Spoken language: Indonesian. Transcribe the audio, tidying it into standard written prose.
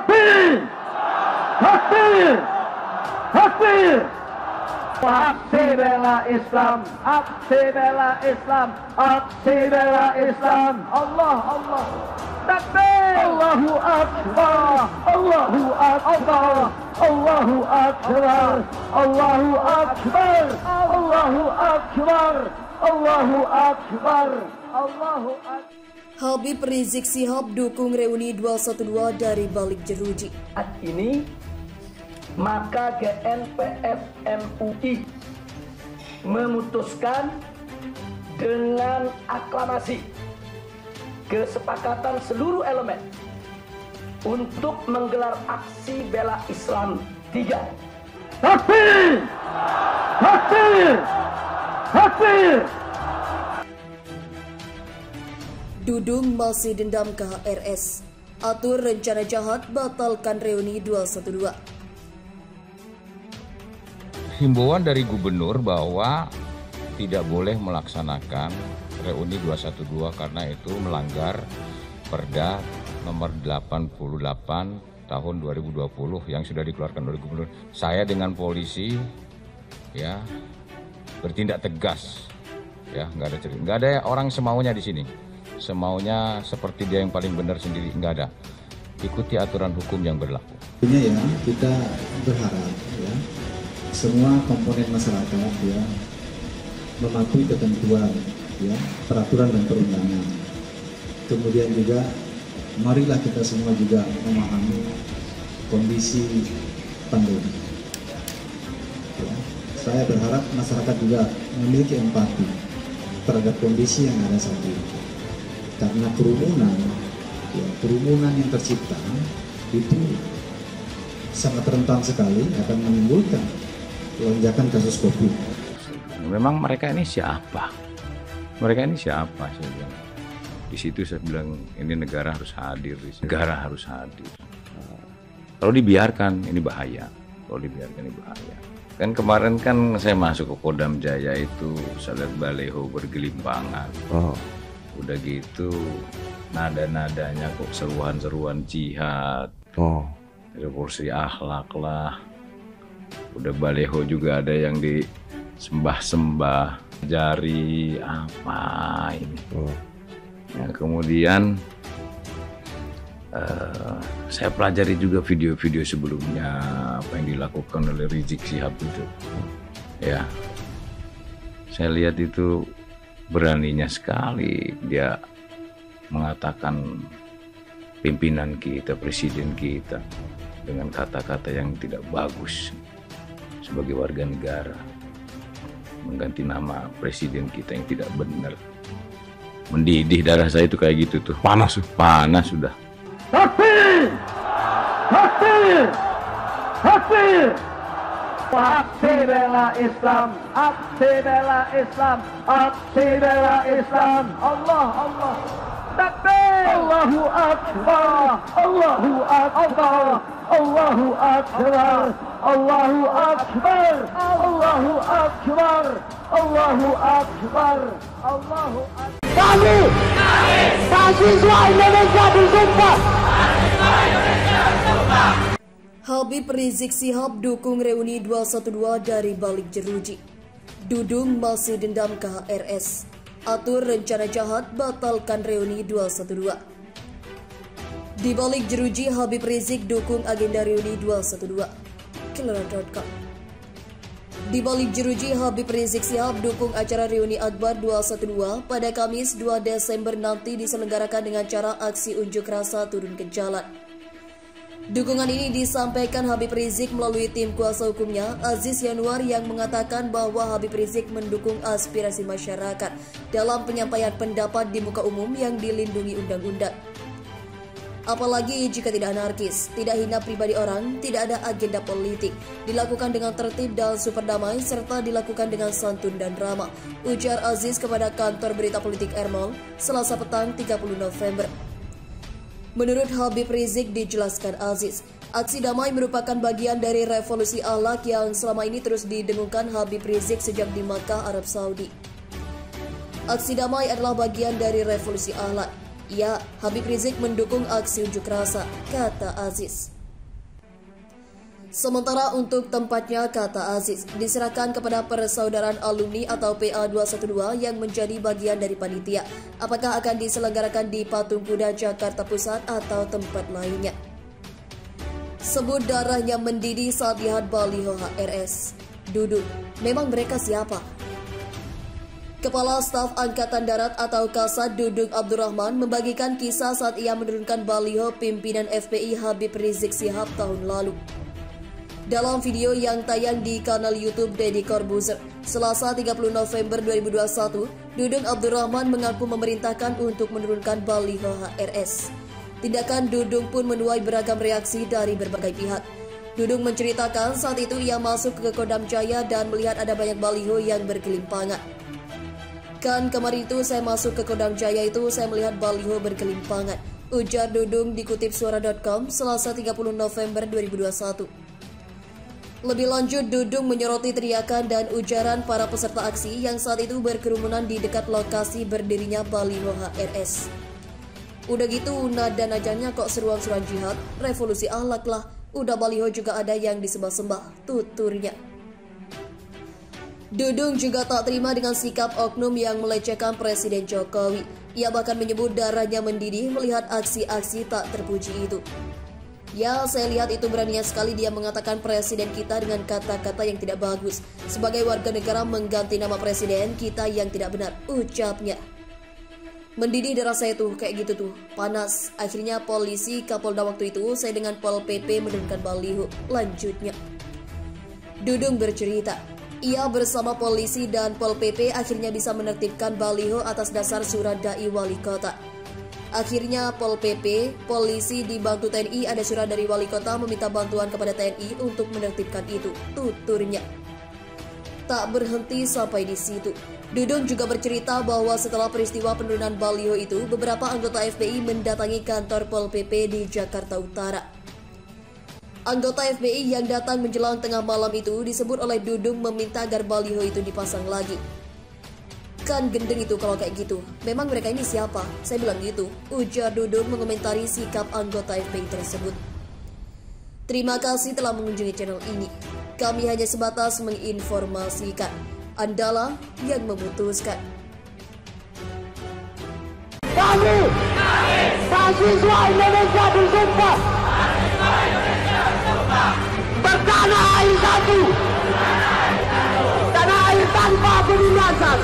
Takbir! Takbir! Takbir! Aksi bela Islam, aksi bela Islam, aksi bela Islam. Allah, Allah. Takbir! Allahu Akbar, Allahu Akbar, Allahu Akbar, Allahu Akbar, Allahu Akbar, Allahu Akbar, Allahu Akbar. Habib Rizik Syihab dukung reuni 212 dari balik jeruji. Saat ini maka GNPF MUI memutuskan dengan aklamasi kesepakatan seluruh elemen untuk menggelar aksi bela Islam 3. Takbir! Takbir! Takbir! Dudung masih dendam ke HRS. Atur rencana jahat, batalkan reuni 212. Himbauan dari gubernur bahwa tidak boleh melaksanakan reuni 212 karena itu melanggar Perda nomor 88 tahun 2020 yang sudah dikeluarkan oleh gubernur. Saya dengan polisi ya bertindak tegas. Ya, nggak ada orang semaunya di sini. Semaunya seperti dia yang paling benar sendiri, nggak ada. Ikuti aturan hukum yang berlaku. Ya, kita berharap ya semua komponen masyarakat ya mematuhi ketentuan ya peraturan dan perundangan. Kemudian juga marilah kita semua juga memahami kondisi pandemi. Ya, saya berharap masyarakat juga memiliki empati terhadap kondisi yang ada saat ini. Karena kerumunan yang tercipta itu sangat rentan sekali akan menimbulkan lonjakan kasus COVID. Memang mereka ini siapa? Mereka ini siapa? Saya bilang. Di situ saya bilang ini negara harus hadir. Negara harus hadir. Kalau dibiarkan ini bahaya. Kalau dibiarkan ini bahaya. Kan kemarin kan saya masuk ke Kodam Jaya itu, saya lihat baleho bergelimpangan. Udah gitu nada-nadanya kok seruan-seruan jihad, revolusi akhlak lah. Udah baleho juga ada yang disembah-sembah, jari apa ini. Ya, kemudian saya pelajari juga video-video sebelumnya apa yang dilakukan oleh Rizik Syihab itu. Ya, saya lihat itu beraninya sekali dia mengatakan pimpinan kita, presiden kita dengan kata-kata yang tidak bagus sebagai warga negara, mengganti nama presiden kita yang tidak benar. Mendidih darah saya itu kayak gitu tuh. Panas sudah. Takbir! Takbir! Takbir! Aksi bela Islam, aksi bela Islam, aksi bela Islam. Allah, Allah. Takbir! Allahu Akbar, Allahu Akbar, Allahu Akbar, Allahu Akbar, Allahu Akbar, Allahu Akbar, Allahu Akbar. Kami mahasiswa Indonesia bersumpah. Habib Rizik Syihab dukung reuni 212 dari balik jeruji. Dudung masih dendam ke HRS. Atur rencana jahat, batalkan reuni 212. Di balik jeruji, Habib Rizik dukung agenda reuni 212. Kelera.com. Di balik jeruji, Habib Rizik Syihab dukung acara reuni Akbar 212 pada Kamis 2 Desember nanti diselenggarakan dengan cara aksi unjuk rasa turun ke jalan. Dukungan ini disampaikan Habib Rizik melalui tim kuasa hukumnya, Aziz Yanuar, yang mengatakan bahwa Habib Rizik mendukung aspirasi masyarakat dalam penyampaian pendapat di muka umum yang dilindungi undang-undang. Apalagi jika tidak anarkis, tidak hina pribadi orang, tidak ada agenda politik, dilakukan dengan tertib dan super damai, serta dilakukan dengan santun dan ramah, ujar Aziz kepada kantor berita politik Ermol, Selasa petang 30 November. Menurut Habib Rizik, dijelaskan Aziz, aksi damai merupakan bagian dari revolusi akhlak yang selama ini terus didengungkan Habib Rizik sejak di Makkah, Arab Saudi. Aksi damai adalah bagian dari revolusi akhlak. Ya, Habib Rizik mendukung aksi unjuk rasa, kata Aziz. Sementara untuk tempatnya, kata Aziz, diserahkan kepada persaudaraan alumni atau PA212 yang menjadi bagian dari panitia. Apakah akan diselenggarakan di Patung Kuda Jakarta Pusat atau tempat lainnya? Sebut darahnya mendidih saat lihat baliho HRS. Dudung, memang mereka siapa? Kepala Staf Angkatan Darat atau Kasat Dudung Abdurrahman membagikan kisah saat ia menurunkan baliho pimpinan FPI Habib Rizik Syihab tahun lalu. Dalam video yang tayang di kanal YouTube Deddy Corbuzier, Selasa 30 November 2021, Dudung Abdurrahman mengaku memerintahkan untuk menurunkan baliho HRS. Tindakan Dudung pun menuai beragam reaksi dari berbagai pihak. Dudung menceritakan saat itu ia masuk ke Kodam Jaya dan melihat ada banyak baliho yang bergelimpangan. Kan kemarin itu saya masuk ke Kodam Jaya itu saya melihat baliho bergelimpangan, ujar Dudung dikutip suara.com Selasa 30 November 2021. Lebih lanjut, Dudung menyoroti teriakan dan ujaran para peserta aksi yang saat itu berkerumunan di dekat lokasi berdirinya baliho HRS. Udah gitu, nada najanya kok seruan-seruan jihad, revolusi akhlak lah, udah baliho juga ada yang disembah-sembah, tuturnya. Dudung juga tak terima dengan sikap oknum yang melecehkan Presiden Jokowi. Ia bahkan menyebut darahnya mendidih melihat aksi-aksi tak terpuji itu. Ya, saya lihat itu beraninya sekali dia mengatakan presiden kita dengan kata-kata yang tidak bagus. Sebagai warga negara mengganti nama presiden kita yang tidak benar, ucapnya. Mendidih darah saya tuh, kayak gitu tuh, panas. Akhirnya polisi Kapolda waktu itu, saya dengan Pol PP menurunkan baliho, lanjutnya. Dudung bercerita, ia bersama polisi dan Pol PP akhirnya bisa menertibkan baliho atas dasar surat dai wali kota. Akhirnya Pol PP, polisi dibantu TNI, ada surat dari wali kota meminta bantuan kepada TNI untuk menertibkan itu, tuturnya. Tak berhenti sampai di situ. Dudung juga bercerita bahwa setelah peristiwa penurunan baliho itu, beberapa anggota FPI mendatangi kantor Pol PP di Jakarta Utara. Anggota FPI yang datang menjelang tengah malam itu disebut oleh Dudung meminta agar baliho itu dipasang lagi. Kan gendeng itu kalau kayak gitu. Memang mereka ini siapa? Saya bilang gitu, ujar Dudung mengomentari sikap anggota FPI tersebut. Terima kasih telah mengunjungi channel ini. Kami hanya sebatas menginformasikan. Andalah yang memutuskan. Kami mahasiswa Indonesia bersumpah bertanah air satu, tanah air tanpa penindasan.